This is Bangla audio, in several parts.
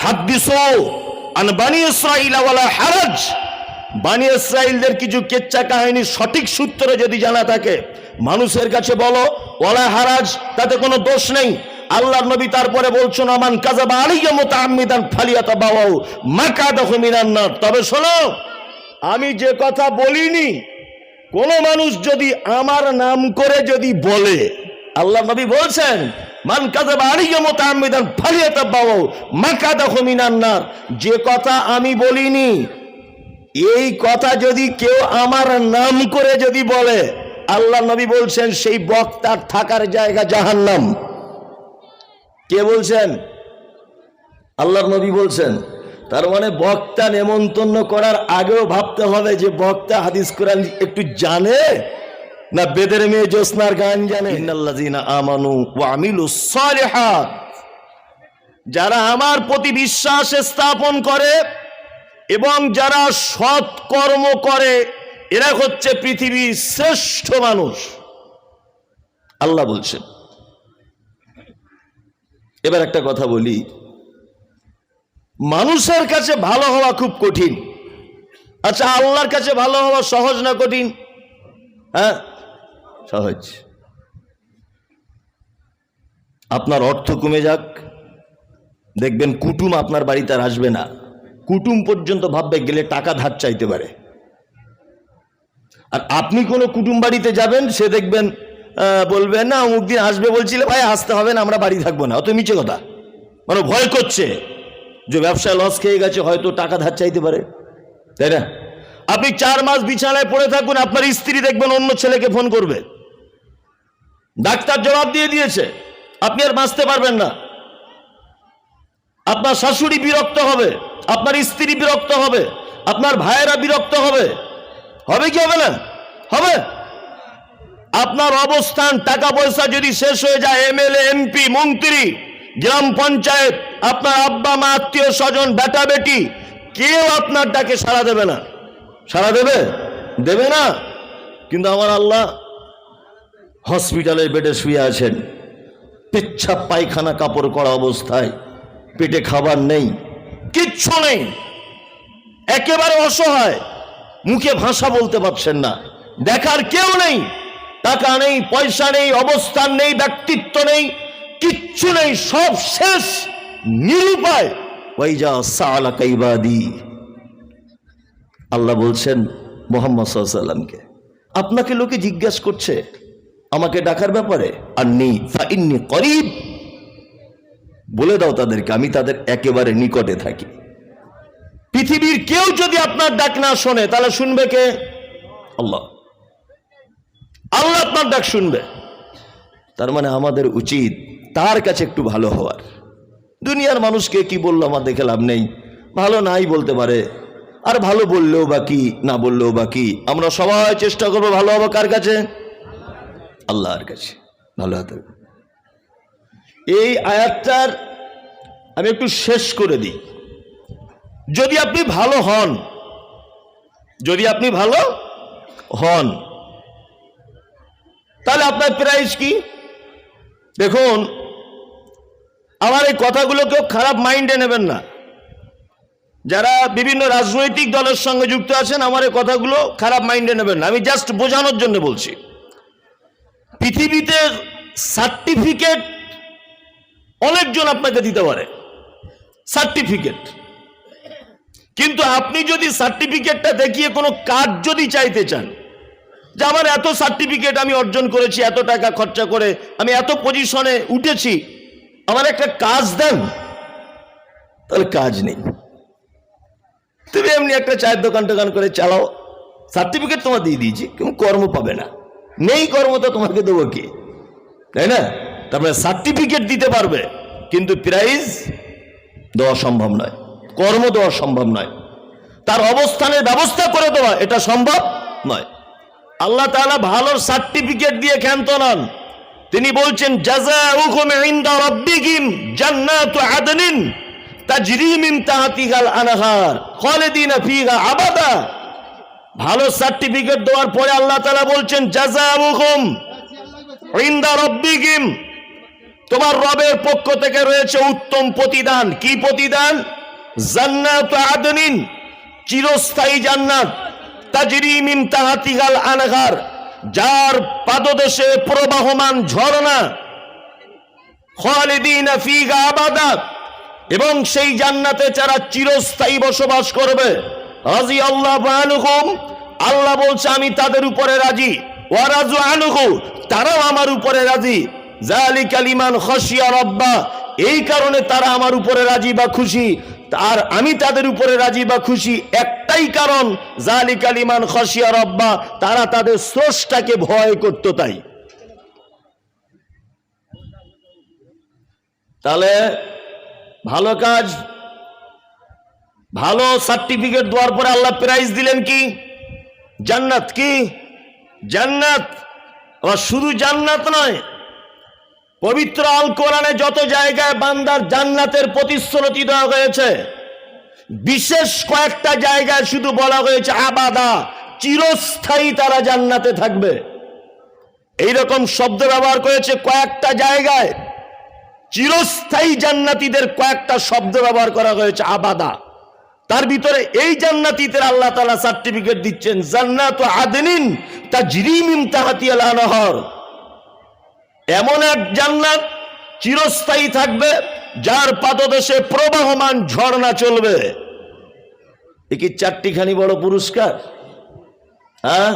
হাদিসু আন বানি ইসরাঈল ওয়ালা হারাজ, বানি ইসরাঈলদের কিছু কেচ্চা কাহিনী সঠিক সূত্রে যদি জানা থাকে মানুষের কাছে বলো, ওয়ালা হারাজ, তাতে কোনো দোষ নেই। আল্লাহর নবী তারপরে বলছেন আমান কাযাবা আলাইয়া মুতাআম্মিদান ফালিয়াতাবাওয়াউ মাকাদাহু মিনান নার। তবে শোনো, আমি যে কথা বলিনি, কোন মানুষ যদি আমার নাম করে যদি বলে, আল্লাহর নবী বলছেন মান কাযাবা আলাইয়া মুতাআম্মিদান ফালিয়াতাবাওয়াউ মাকাদাহু মিনান নার। যে কথা আমি বলিনি, এই কথা যদি কেউ আমার নাম করে যদি বলে, আল্লাহর নবী বলছেন সেই বক্তার থাকার জায়গা জাহান্নাম। কে বলছেন? আল্লাহর নবী বলছেন। তার মানে বক্তা নেমন্তন্ন করার আগেও ভাবতে হবে যে বক্তা হাদিস কোরআন একটু জানে না বেদের মেয়ে জ্যোৎস্নার গান জানে। ইন্নাল্লাযীনা আমানু ওয়া আমিলুস সালিহাত, যারা আমার প্রতি বিশ্বাস স্থাপন করে এবং যারা সৎ কর্ম করে, এরা হচ্ছে পৃথিবীর শ্রেষ্ঠ মানুষ, আল্লাহ বলছেন। এবার একটা কথা বলি, মানুষের কাছে ভালো হওয়া খুব কঠিন। আচ্ছা, আল্লাহর কাছে ভালো হওয়া সহজ না কঠিন? হ্যাঁ, সহজ। আপনার অর্থ কমে যাক, দেখবেন কুটুম আপনার বাড়িতে আর আসবে না। কুটুম পর্যন্ত ভাববে গেলে টাকা ধার চাইতে পারে। আর আপনি কোনো কুটুম বাড়িতে যাবেন, সে দেখবেন বলবেন না অমুক দিন আসবে, বলছিলে ভাই আসতে হবে না, আমরা বাড়ি থাকবো না। অত মিছে কথা, মানে ভয় করছে যে ব্যবসায় লস খেয়ে গেছে, হয়তো টাকা ধার চাইতে পারে, তাই না? আপনি 4 মাস বিছানায় পড়ে থাকুন, আপনার স্ত্রী দেখবেন অন্য ছেলেকে ফোন করবে, ডাক্তার জবাব দিয়ে দিয়েছে, আপনি আর বাঁচতে পারবেন না। আপনার শাশুড়ি বিরক্ত হবে, আপনার স্ত্রী বিরক্ত হবে, আপনার ভাইয়েরা বিরক্ত হবে। হবে কি হবে না? হবে। আপনার অবস্থান, টাকা পয়সা যদি শেষ হয়ে যায়, এমএলএ, এমপি, মন্ত্রী, গ্রাম পঞ্চায়েত, আপনার আব্বা মা, আত্মীয় স্বজন, বেটা বেটি, কেউ আপনার ডাকে সাড়া দেবে না। সাড়া দেবে? দেবে না। কিন্তু আমার আল্লাহ হসপিটালের বেডে শুয়ে আছেন, পেচ্ছাপ পায়খানা কাপড় করা অবস্থায়, পেটে খাবার নেই, কিচ্ছু নেই, একেবারে অসহায়, মুখে ভাষা বলতে পারছেন না, দেখার কেউ নেই, টাকা নেই, পয়সা নেই, অবস্থান নেই, ব্যক্তিত্ব নেই, কিচ্ছু নেই, সব শেষ, নিরুপায়। ওয়াইজা সাআলাকা ইবাদি, আল্লাহ বলছেন মুহাম্মদ সাল্লাল্লাহু আলাইহি ওয়াসাল্লামকে, আপনাকে লোকে জিজ্ঞাসা করছে আমাকে ডাকার ব্যাপারে, আন্নী ফাইন্নী করিব, বলে দাও তাদেরকে আমি তাদের একেবারে নিকটে থাকি। পৃথিবীর কেউ যদি আপনার ডাক না শোনে, তাহলে শুনবে কে? আল্লাহ। আল্লাহ আপনার ডাক শুনবে। তার মানে আমাদের উচিত তার কাছে একটু ভালো হওয়ার। দুনিয়ার মানুষকে কি বললো আমার দেখে লাভ নেই, ভালো নাই বলতে পারে, আর ভালো বললেও বাকি, না বললেও বাকি। আমরা সবাই চেষ্টা করবো ভালো হবো কার কাছে? আল্লাহর কাছে ভালো হতে। এই আয়াতটার আমি একটু শেষ করে দিই। যদি আপনি ভালো হন, যদি আপনি ভালো হন, তাহলে আপনার প্রাইজ কি? দেখুন, আমার এই কথাগুলো কেউ খারাপ মাইন্ডে নেবেন না। যারা বিভিন্ন রাজনৈতিক দলের সঙ্গে যুক্ত আছেন, আমার এই কথাগুলো খারাপ মাইন্ডে নেবেন না। আমি জাস্ট বোঝানোর জন্য বলছি। পৃথিবীতে সার্টিফিকেট অনেকজন আপনাকে দিতে পারে, সার্টিফিকেট, কিন্তু আপনি যদি সার্টিফিকেটটা দেখিয়ে কোনো কাজ যদি চাইতে চান, যে আমার এত সার্টিফিকেট আমি অর্জন করেছি, এত টাকা খরচা করে আমি এত পজিশনে উঠেছি, আমার একটা কাজ দেন, তাহলে কাজ নেই। তুমি এমনি একটা চায়ের দোকান টোকান করে চালাও, সার্টিফিকেট তোমার দিয়ে দিয়েছি, কিন্তু কর্ম পাবে না। নেই কর্ম তো তোমাকে দেবো কি, তাই না? তারপরে সার্টিফিকেট দিতে পারবে, কিন্তু প্রাইজ দেওয়া সম্ভব নয়, কর্ম দেওয়া সম্ভব নয়, তার অবস্থানের ব্যবস্থা করে দেওয়া এটা সম্ভব নয়। আল্লাহ তাআলা ভালো সার্টিফিকেট দিয়ে ক্ষান্ত নন। তিনি বলছেন জাযাউকুম ইনদা রাব্বিকুম জান্নাতু আদনিন তাজরি মিন তাহতিহাল আনহার খালিদিনা ফিহা আবাদা। ভালো সার্টিফিকেট দেওয়ার পরে আল্লাহ তাআলা বলছেন জাযাউকুম ইনদা রাব্বিকুম, তোমার রবের পক্ষ থেকে রয়েছে উত্তম প্রতিদান। কি প্রতিদান? জান্নাত আদনিন, চিরস্থায়ী জান্নাত, তাজরি মিন তাহতিহাল আনহার, যার পাদদেশে প্রবাহমান ঝর্ণা, খালিদিনা ফিহা আবাদা, এবং সেই জান্নাতে যারা চিরস্থায়ী বসবাস করবে। রাদিয়াল্লাহু আনহুম, আল্লাহ বলছে আমি তাদের উপরে রাজি, ওয়া রাজু আনহু, তারাও আমার উপরে রাজি। যালিকা লিমান খাশিয়া রাব্বা, এই কারণে তারা আমার উপরে রাজি বা খুশি, আর আমি তাদের উপরে রাজি বা খুশি একটাই কারণ, যালিকা লিমান খাশিয়া রাব্বা, তারা তাদের স্রষ্টাকে ভয় করত। তাই তাহলে ভালো কাজ, ভালো সার্টিফিকেট দেওয়ার পরে আল্লাহ প্রাইজ দিলেন কি? জান্নাত। কি? জান্নাত। আর শুধু জান্নাত নয়, পবিত্র আল কোরআনে যত জায়গায় বান্দার জান্নাতের প্রতিশ্রুতি দেওয়া হয়েছে, বিশেষ কয়েকটা জায়গায় শুধু বলা হয়েছে আবাদা, চিরস্থায়ী তারা জান্নাতে থাকবে। এইরকম শব্দ ব্যবহার করেছে কয়েকটা জায়গায়, চিরস্থায়ী জান্নাতীদের কয়েকটা শব্দ ব্যবহার করা হয়েছে আবাদা। তার ভিতরে এই জান্নাতীদের আল্লাহ তাআলা সার্টিফিকেট দিচ্ছেন, জান্নাতু আদনিন তাজরি মিন তাহতিহাল আনহার, এমন এক জান্নাত চিরস্থায়ী থাকবে যার পাদদেশে প্রবাহমান ঝর্ণা চলবে। এ কি চারটিখানি বড় পুরস্কার? হ্যাঁ,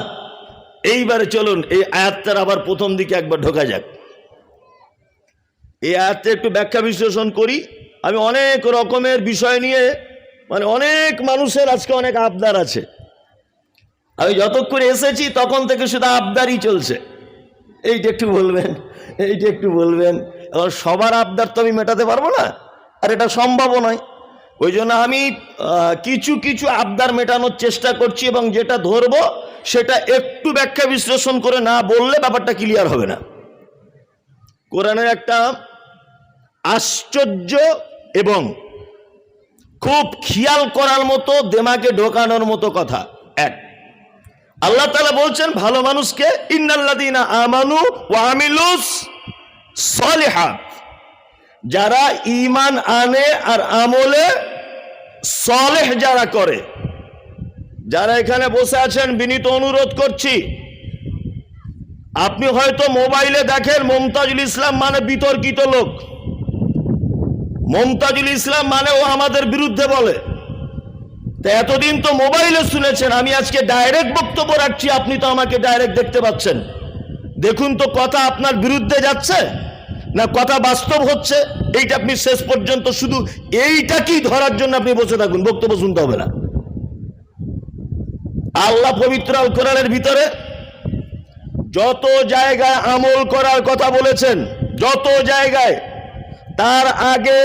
এইবারে চলুন এই আয়াতটার আবার প্রথম দিকে একবার ঢোকা যাক। এই আয়াতটা একটু ব্যাখ্যা বিশ্লেষণ করি। আমি অনেক রকমের বিষয় নিয়ে, মানে অনেক মানুষের আজকে অনেক আবদার আছে। আমি যতক্ষণ এসেছি তখন থেকে শুধু আবদারই চলছে, এইটা একটু বলবেন, এইটা একটু বলবেন। এবার সবার আবদার তো আমি মেটাতে পারবো না, আর এটা সম্ভবও নয়। ওই জন্য আমি কিছু কিছু আবদার মেটানোর চেষ্টা করছি, এবং যেটা ধরবো সেটা একটু ব্যাখ্যা বিশ্লেষণ করে না বললে ব্যাপারটা ক্লিয়ার হবে না। কোরআনের একটা আশ্চর্য এবং খুব খেয়াল করার মতো, দেমাগে ঢোকানোর মতো কথা। এক, আল্লাহ তাআলা বলছেন ভালো মানুষকে, ইন্নাল্লাযীনা আমানু ওয়া আমিলুস সলিহাত, যারা ঈমান আনে আর আমলে সলেহ যারা করে। যারা এখানে বসে আছেন, বিনীত অনুরোধ করছি, আপনি হয়তো মোবাইলে দেখেন মমতাজুল ইসলাম মানে বিতর্কিত লোক, মমতাজুল ইসলাম মানে ও আমাদের বিরুদ্ধে বলে। তা এতদিন তো মোবাইলে শুনেছেন, আমি আজকে ডাইরেক্ট বক্তব্য রাখছি, আপনি তো আমাকে ডাইরেক্ট দেখতে পাচ্ছেন। দেখুন তো কথা আপনার বিরুদ্ধে যাচ্ছে না কথা বাস্তব হচ্ছে, এইটা আপনি শেষ পর্যন্ত শুধু এইটা কি ধরার জন্য আপনি বসে থাকুন, বক্তব্য শুনতে হবে না। আল্লাহ পবিত্র আল কোরআনের ভিতরে যত জায়গায় আমল করার কথা বলেছেন, যত জায়গায়, তার আগে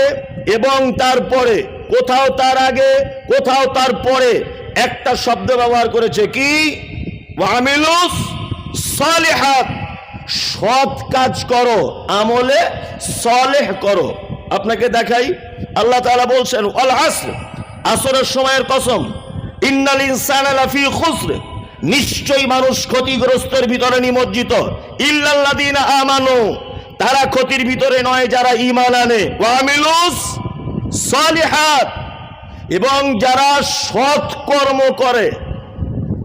এবং তারপরে, কোথাও তার আগে কোথাও তার পরে একটা শব্দ ব্যবহার করেছে, কি? ওয়ামিলুস সালিহাত, সৎ কাজ করো, আমলে সলেহ করো। আপনাকে দেখাই, আল্লাহ তাআলা বলছেন ওয়াল আসর, আসরের সময়ের কসম, ইন্নাল ইনসানা লাফি খুসর, নিশ্চয়ই মানুষ ক্ষতিগ্রস্তের ভিতরে নিমজ্জিত, ইল্লাল্লাযীনা আমানু, তারা ক্ষতির ভিতরে নয় যারা ঈমান আনে, ওয়া আমিলুস সলিহাত, এবং যারা সৎ কর্ম করে।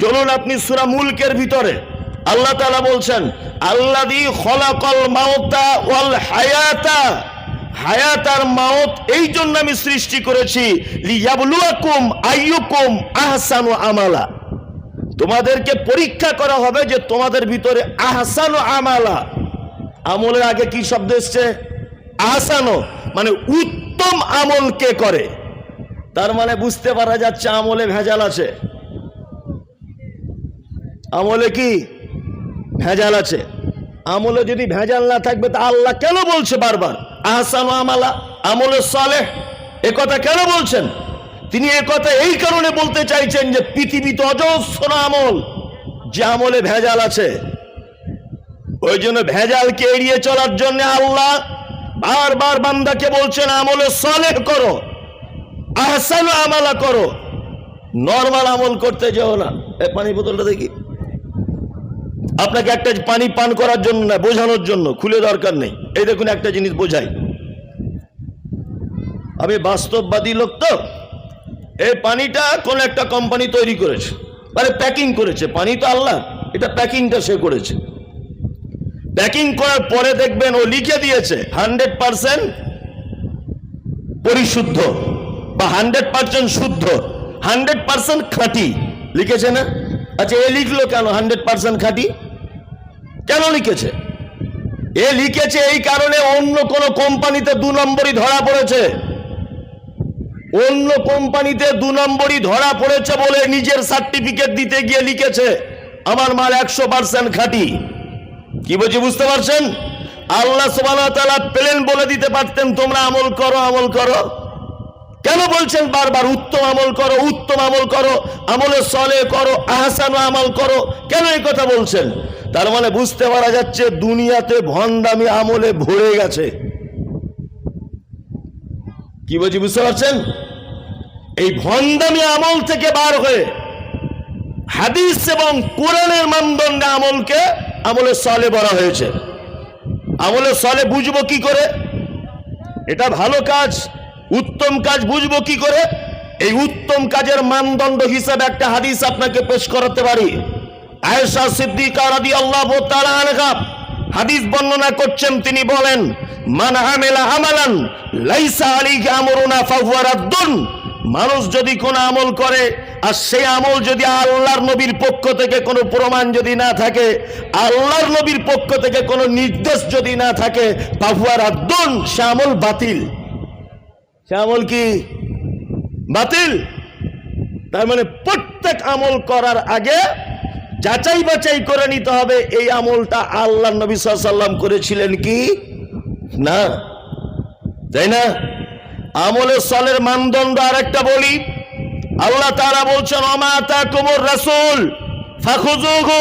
চলুন আপনি সূরা মুলকের ভিতরে আল্লাহ তাআলা বলছেন, আল্লাযী খলাকাল মাউতা ওয়াল হায়াতা, হায়াত আর মাউত এই জন্য আমি সৃষ্টি করেছি, লিয়াবলুয়াকুম আইয়ুকুম আহসানু আমালা, তোমাদেরকে পরীক্ষা করা হবে যে তোমাদের ভিতরে আহসানু আমালা, আমলের আগে কি শব্দ এসছে? আহসানু, মানে উত্তম আমল কে করে। তার মানে বুঝতে পারা যাচ্ছে আমলে ভেজাল আছে। আমলে কি ভেজাল আছে? আমলে যদি ভেজাল না থাকবে তা আল্লাহ কেন বলছে বারবার আহসানু আমালা, আমলে সালেহ, এ কথা কেন বলছেন? তিনি এ কথা এই কারণে বলতে চাইছেন যে পৃথিবীতে অজস্র আমল, যে আমলে ভেজাল আছে, ওই জন্য ভেজালকে এড়িয়ে চলার জন্য আল্লাহ বারবার বান্দাকে বলছেন আমলে সালেহ করো, আহসানু আমালা করো, নরমাল আমল করতে যেও না। এই পানি বোতলটা দেখি, আপনাকে একটা পানি পান করার জন্য না, বোঝানোর জন্য, খুলে দরকার নেই। এই দেখুন একটা জিনিস বোঝাই, আমি বাস্তববাদী লোক তো। এই পানিটা কোন একটা কোম্পানি তৈরি করেছে, মানে প্যাকিং করেছে। পানি তো আল্লাহ, এটা প্যাকিংটা সে করেছে। প্যাকিং করার পরে দেখবেন ও লিখে দিয়েছে 100% পরিশুদ্ধ বা 100% শুদ্ধ, 100% খাঁটি লিখেছে না? আচ্ছা, এ লিখলো কেন 100% খাঁটি? কেন লিখেছে? এ লিখেছে এই কারণে অন্য কোন কোম্পানিতে 2 নম্বরই ধরা পড়েছে। অন্য কোম্পানিতে 2 নম্বরই ধরা পড়েছে বলে নিজের সার্টিফিকেট দিতে গিয়ে লিখেছে আমার মাল 100% খাঁটি। কি বলছি বুঝতে পারছেন? আল্লাহ সুবহানাহু ওয়া তাআলা প্লেন বলে দিতে পারতেন তোমরা আমল করো, আমল করো। কেন বলছেন বারবার উত্তম আমল করো, উত্তম আমল করো, আমলে সলে করো, আহসান আমল করো? কেন এই কথা বলছেন? তার মানে বুঝতে পারা যাচ্ছে দুনিয়াতে ভন্ডামি আমলে ভরে গেছে। কি বলছি বুঝতে পারছেন? এই ভন্ডামি আমল থেকে বার হয়ে হাদিস এবং কোরআনের মানদণ্ডে আমলকে আমলে সলে বলা হয়েছে। আমলে সলে বুঝবো কি করে? এটা ভালো কাজ, উত্তম কাজ বুঝবো কি করে? এই উত্তম কাজের মানদণ্ড হিসাবে একটা হাদিস আপনাকে পেশ করাতে পারি। আয়েশা সিদ্দিকা রাদিয়াল্লাহু তাআলা আনহা হাদিস বর্ণনা করছেন, তিনি বলেন মান আমিলা আমালান লাইসা আলাইহি আমরুনা ফাহুয়া রাদ্দুন। মানুষ যদি কোনো আমল করে আর সেই আমল যদি আল্লাহর নবীর পক্ষ থেকে কোনো প্রমাণ যদি না থাকে, আল্লাহর নবীর পক্ষ থেকে কোনো নির্দেশ যদি না থাকে, ফাহুয়া রাদ্দুন, সে আমল বাতিল। সে আমল কি? বাতিল। তার মানে প্রত্যেক আমল করার আগে যাচাই বাছাই করে নিতে হবে এই আমলটা আল্লাহর নবী সাল্লাল্লাহু আলাইহি ওয়াসাল্লাম করেছিলেন কি না, তাই না? আমলের সলের মানদণ্ড আরেকটা বলি। আল্লাহ তাআলা বলছেন ওমা আতাকুমুর রাসূল ফাখুযুহু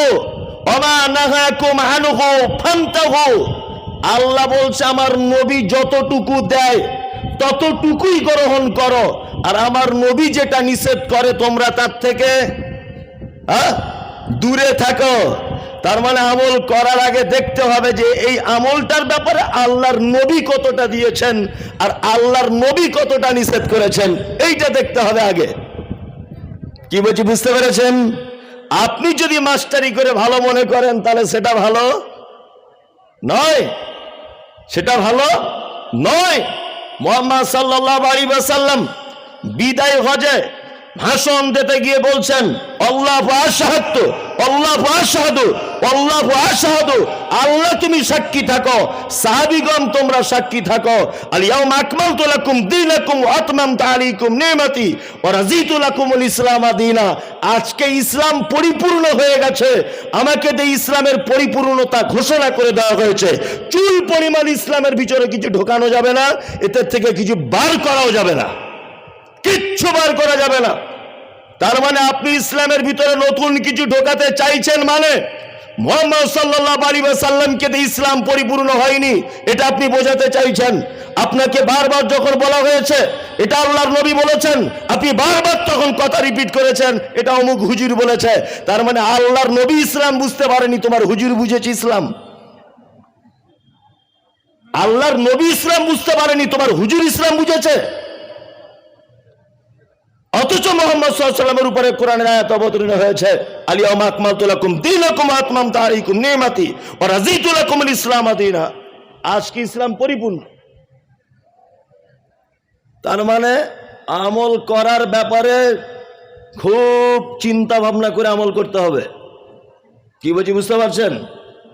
ওমা নাহাকুম আনহু ফান্তাহু। আল্লাহ বলছে আমার নবী যতটুকু দেয় ততটুকুই গ্রহণ করো, আর আমার নবী যেটা নিষেধ করে তোমরা তার থেকে দূরে থাকো। তার মানে আমল করার আগে দেখতে হবে যে এই আমলটার ব্যাপারে আল্লাহর নবী কতটা দিয়েছেন আর আল্লাহর নবী কতটা নিষেধ করেছেন, এইটা দেখতে হবে আগে। কি বলছি বুঝতে পেরেছেন? আপনি যদি মাস্টারি করে ভালো মনে করেন তাহলে সেটা ভালো নয়, সেটা ভালো নয়। মুহাম্মদ সাল্লাল্লাহু আলাইহি ওয়াসাল্লাম বিদায় হজে ভাষণ দিতে গিয়ে বলছেন আল্লাহু আশহাদু, আল্লাহু আশহাদু, আল্লাহু আশহাদু, আল্লাহ তুমি সাক্ষী থাকো, সাহাবীগণ তোমরা সাক্ষী থাকো। আল ইয়াউমা আকমালতু লাকুম দীনাকুম ওয়া আতমামতু আলাইকুম নি'মাতি ওয়া রাযীতু লাকুমুল ইসলাম দীনা। আজকে ইসলাম পরিপূর্ণ হয়ে গেছে, আমাকে দিয়ে ইসলামের পরিপূর্ণতা ঘোষণা করে দেওয়া হয়েছে। চুল পরিমাণ ইসলামের ভিতরে কিছু ঢোকানো যাবে না, এতে থেকে কিছু বার করাও যাবে না, কিচ্ছু বার করা যাবে না। তার মানে আপনি ইসলামের ভিতরে নতুন কিছু ঢোকাতে চাইছেন, মানে মুহাম্মদ সাল্লাল্লাহু আলাইহি ওয়াসাল্লামকে দিয়ে ইসলাম পরিপূর্ণ হয়নি, এটা আপনি বোঝাতে চাইছেন। আপনাকে বারবার যখন বলা হয়েছে এটা আল্লাহর নবী বলেছেন, আপনি বারবার তখন কথা রিপিট করেছেন এটা অমুক হুজুর বলেছে। তার মানে আল্লাহর নবী ইসলাম বুঝতে পারেনি, তোমার হুজুর বুঝেছে ইসলাম। আল্লাহর নবী ইসলাম বুঝতে পারেনি, তোমার হুজুর ইসলাম বুঝেছে। অথচ মুহাম্মদ সাল্লাল্লাহু আলাইহি ওয়াসাল্লামের উপরে কোরআনের আয়াত অবতীর্ণ হয়েছে আল ইয়াউমা আকমালতু লাকুম দীনাকুম ওয়া আতমামতু আলাইকুম নি'মাতি ওয়া রাযীতু লাকুমুল ইসলাম দীনা। আজকে ইসলাম পরিপূর্ণ। তার মানে আমল করার ব্যাপারে খুব চিন্তা ভাবনা করে আমল করতে হবে। কি বলছি বুঝতে পারছেন?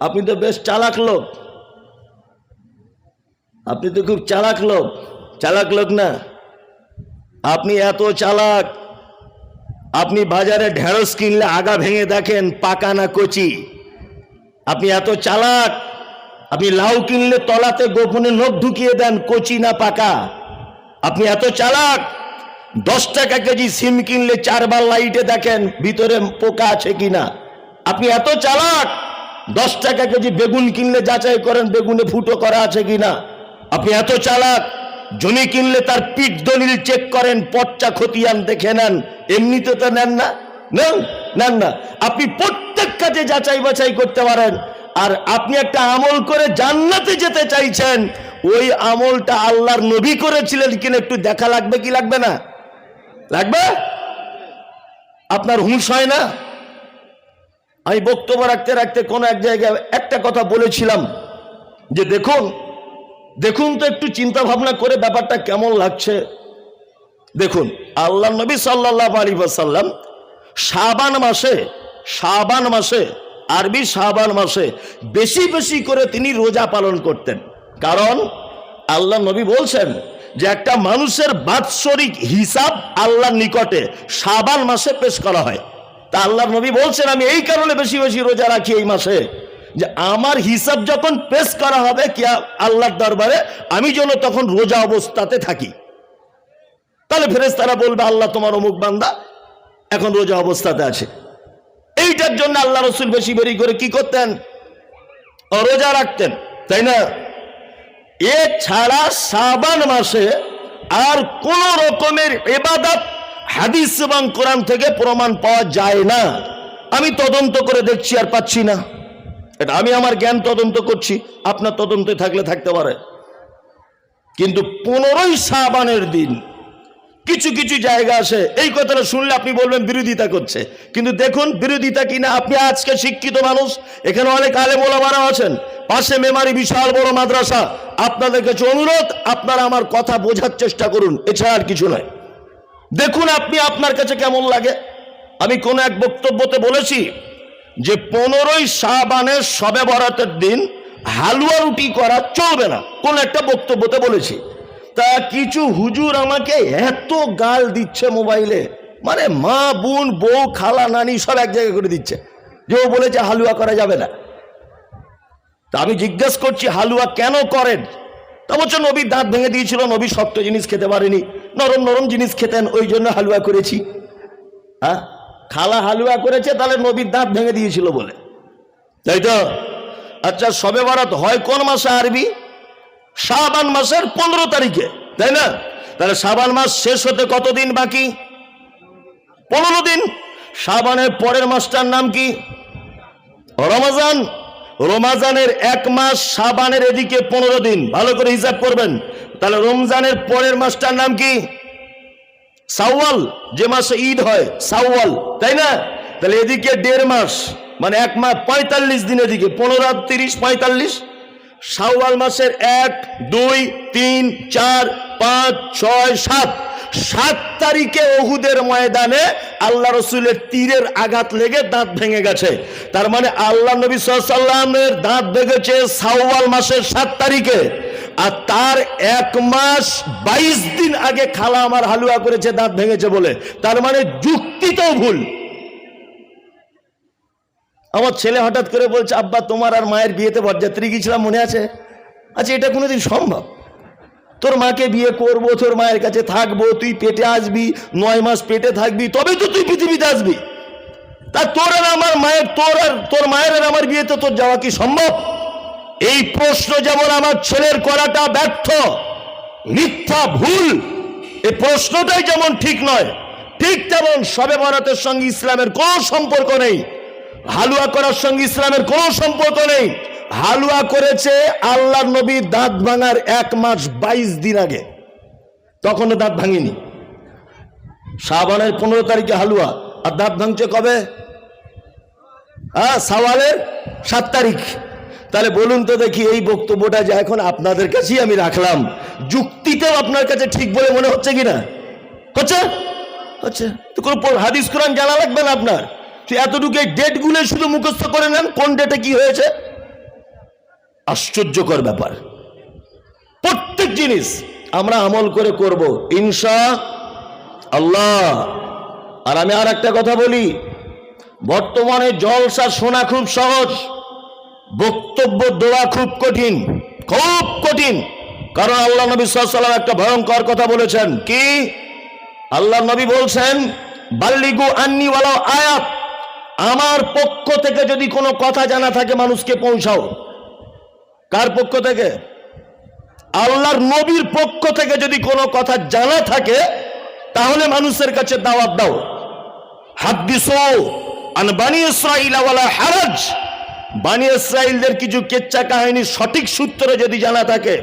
আপনি তো বেশ চালাক লোক, আপনি তো খুব চালাক লোক। চালাক লোক না, আপনি এত চালাক, আপনি বাজারে ঢেঁড়স কিনলে আগা ভেঙে দেখেন পাকা না কচি। আপনি এত চালাক, আপনি লাউ কিনলে তলাতে গোপনে নখ ঢুকিয়ে দেন কচি না পাকা। আপনি এত চালাক, 10 টাকা কেজি সিম কিনলে 4 বার লাইটে দেখেন ভিতরে পোকা আছে কিনা। আপনি এত চালাক, 10 টাকা কেজি বেগুন কিনলে যাচাই করেন বেগুনে ফুটো করা আছে কিনা। আপনি এত চালাক, জমি কিনলে তার পিঠ দলিল চেক করেন, পচ্চা খতিয়ান দেখে নেন, এমনিতে তো নেন না। নেন না। আপনি প্রত্যেক কাজে যাচাই বাছাই করতে পারেন। আর আপনি একটা আমল করে জান্নাতে যেতে চাইছেন, ওই আমলটা আল্লাহর নবী করেছিলেন কিনা একটু দেখা লাগবে কি লাগবে না? লাগবে। আপনার হুঁশ হয় না? আমি বক্তব্য রাখতে রাখতে কোনো এক জায়গায় একটা কথা বলেছিলাম যে দেখুন তো একটু চিন্তা ভাবনা করে ব্যাপারটা কেমন লাগছে। দেখুন, আল্লাহ নবী সাল্লাল্লাহু আলাইহি ওয়াসাল্লাম শাবান মাসে আরবি শাবান মাসে বেশি বেশি করে তিনি রোজা পালন করতেন। কারণ আল্লাহ নবী বলছেন যে একটা মানুষের বাৎসরিক হিসাব আল্লাহর নিকটে শাবান মাসে পেশ করা হয়। তা আল্লাহ নবী বলছেন আমি এই কারণে বেশি বেশি রোজা রাখি এই মাসে, যে আমার হিসাব যখন পেশ করা হবে কি আল্লাহর দরবারে, আমি যেন তখন রোজা অবস্থাতে থাকি। তাহলে ফেরেশতারা বলবে আল্লাহ তোমার অমুক বান্দা এখন রোজা অবস্থাতে আছে। এইটার জন্য আল্লাহ রসুল বেশি বেশি করে কি করতেন? রোজা রাখতেন, তাই না? এছাড়া শাবান মাসে আর কোন রকমের ইবাদত হাদিস এবং কোরআন থেকে প্রমাণ পাওয়া যায় না। আমি তদন্ত করে দেখছি আর পাচ্ছি না। এটা আমি আমার জ্ঞান তদন্ত করছি, আপনার তদন্তে থাকলে থাকতে পারে। কিন্তু 15ই শাবানের দিন কিছু কিছু জায়গা আছে, এই কথাটা শুনলে আপনি বলবেন বিরোধিতা করছে, কিন্তু দেখুন বিরোধিতা কিনা। আপনি আজকে শিক্ষিত মানুষ, এখানে অনেক আলেম ওলামারা আছেন, পাশে মেমারি বিশাল বড় মাদ্রাসা। আপনাদের কাছে অনুরোধ, আপনারা আমার কথা বোঝার চেষ্টা করুন, এছাড়া আর কিছু নয়। দেখুন আপনি আপনার কাছে কেমন লাগে। আমি কোন এক বক্তব্যতে বলেছি যে 15ই শাবানের শবে বরাতের দিন হালুয়া রুটি করা চলবে না, কোন একটা বক্তব্যতে বলেছি। তা কিছু হুজুর আমাকে এত গাল দিচ্ছে মোবাইলে, মানে মা বোন বউ খালা নানি সব এক জায়গায় করে দিচ্ছে, যে ও বলেছে হালুয়া করা যাবে না। তা আমি জিজ্ঞেস করছি হালুয়া কেন করেন? তা বলছে নবীর দাঁত ভেঙে দিয়েছিল, নবী শক্ত জিনিস খেতে পারেনি, নরম নরম জিনিস খেতেন, ওই জন্য হালুয়া করেছি। হ্যাঁ, খালা হালুয়া করেছে, তাহলে নবীর দাঁত ভেঙে দিয়েছিল বলে, তাই তো? আচ্ছা, শবে বরাত হয় কোন মাসে আরবি? শাবান মাসের 15 তারিখে, তাই না? তাহলে শাবান মাস শেষ হতে কতদিন বাকি? 15 দিন। শাবানের পরের মাসটার নাম কি? রমজান। রমজানের 1 মাস, শাবানের এদিকে 15 দিন, ভালো করে হিসাব করবেন। তাহলে রমজানের পরের মাসটার নাম কি? শাওয়াল, যে মাসে ঈদ হয় শাওয়াল, তাই না? তাহলে এদিকে 1.5 মাস, মানে 1 মাস 45 দিন, এদিকে 15, 30, 45। শাওয়াল মাসের 1, 2, 3, 4, 5, 6, 7 তারিখে উহুদের ময়দানে আল্লাহ রসুলের তীরের আঘাত লেগে দাঁত ভেঙে গেছে। তার মানে আল্লাহ নবী সাল্লাল্লাহু আলাইহি ওয়াসাল্লামের দাঁত ভেঙেছে শাওয়াল মাসের 7 তারিখে, আর তার 1 মাস 22 দিন আগে খালা আমার হালুয়া করেছে দাঁত ভেঙেছে বলে। তার মানে যুক্তিতেও ভুল। আমার ছেলে হঠাৎ করে বলছে আব্বা তোমার আর মায়ের বিয়েতে বরযাত্রী গিয়েছিলাম, মনে আছে? আচ্ছা, এটা কোনোদিন সম্ভব? তোর মাকে বিয়ে করবো, তোর মায়ের কাছে থাকবো, তুই পেটে আসবি, 9 মাস পেটে থাকবি, তবে তো তুই পৃথিবীতে আসবি। তা তোর আর আমার মায়ের, তোর মায়ের আর আমার বিয়েতে তোর যাওয়া কি সম্ভব? এই প্রশ্ন যেমন আমার ছেলের করাটা ব্যর্থ, মিথ্যা, ভুল, এই প্রশ্নটাই যেমন ঠিক নয়, ঠিক তেমন শবে বরাতের সঙ্গে ইসলামের কোনো সম্পর্ক নেই, হালুয়া করার সঙ্গে ইসলামের কোনো সম্পর্ক নেই। হালুয়া করেছে আল্লাহর নবীর দাঁত ভাঙার 1 মাস 22 দিন আগে, তখনও দাঁত ভাঙেনি। শাবানের 15 তারিখে হালুয়া, আর দাঁত ভাঙছে কবে? শাওয়ালের 7 তারিখ। তাহলে বলুন তো দেখি, এই বক্তব্যটা যে এখন আপনাদের কাছেই আমি রাখলাম, যুক্তিতেও আপনার কাছে ঠিক বলে মনে হচ্ছে কিনা? হচ্ছে। তো কোনো হাদিস কোরআন জানা লাগবে না আপনার, এতটুকু ডেট গুলো শুধু মুখস্থ করে নেন, কোন ডেটে কি হয়েছে। আশ্চর্যকর ব্যাপার। প্রত্যেক জিনিস আমরা আমল করে করব ইনশাআল্লাহ। আর আমি আর একটা কথা বলি, বর্তমানে জলসা শোনা খুব সহজ, বক্তব্য দেওয়া খুব কঠিন, খুব কঠিন। কারণ আল্লাহ নবী সাল্লাল্লাহু আলাইহি ওয়াসাল্লাম একটা ভয়ঙ্কর কথা বলেছেন। কি? আল্লাহ নবী বলছেন বাল্লিগু আন্নি ওয়ালাউ আয়াত, আমার পক্ষ থেকে যদি কোনো কথা জানা থাকে মানুষকে পৌঁছাও। কার পক্ষ থেকে? আল্লাহর নবীর পক্ষ থেকে যদি কোনো কথা জানা থাকে তাহলে মানুষের কাছে দাওয়াত দাও। হাদিসো আন বানি ইসরাঈল ওয়ালা হারাজ, বানি ইসরাঈলদের কিছু কেচ্চা কাহিনী সঠিক সূত্র যদি জানা থাকে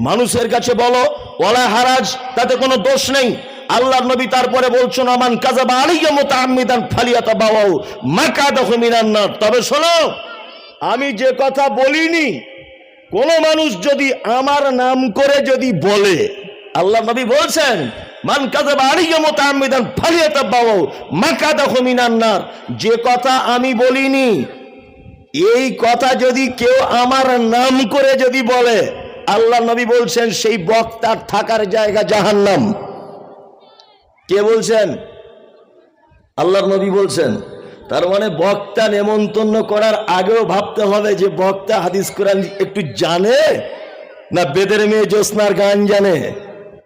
মানুষের কাছে বলো, ওয়ালা হারাজ, তাতে কোনো দোষ নেই। আল্লাহর নবী তারপরে বলছেন, আমান কাযাবা আলাইয়া মুতাআম্মিদান ফালিয়াতাবাওয়াউ মাকাদাহু মিনান নার। তবে শোনো, আমি যে কথা বলিনি, কোন মানুষ যদি আমার নাম করে যদি বলে, আল্লাহর নবী বলছেন, মান কাযাবা আলাইয়া মুতাআম্মিদান ফালিয়াতাবাওয়াউ মাকাদাহু মিনান নার। যে কথা আমি বলিনি, এই কথা যদি কেউ আমার নাম করে যদি বলে, আল্লাহর নবী বলছেন সেই বক্তার থাকার জায়গা জাহান্নাম। কে বলছেন? আল্লাহর নবী বলছেন। তার মানে বক্তা নেমন্তন্ন করার আগেও ভাবতে হবে যে বক্তা হাদিস কোরআন একটু জানে, না বেদের মেয়ে জ্যোৎস্নার গান জানে।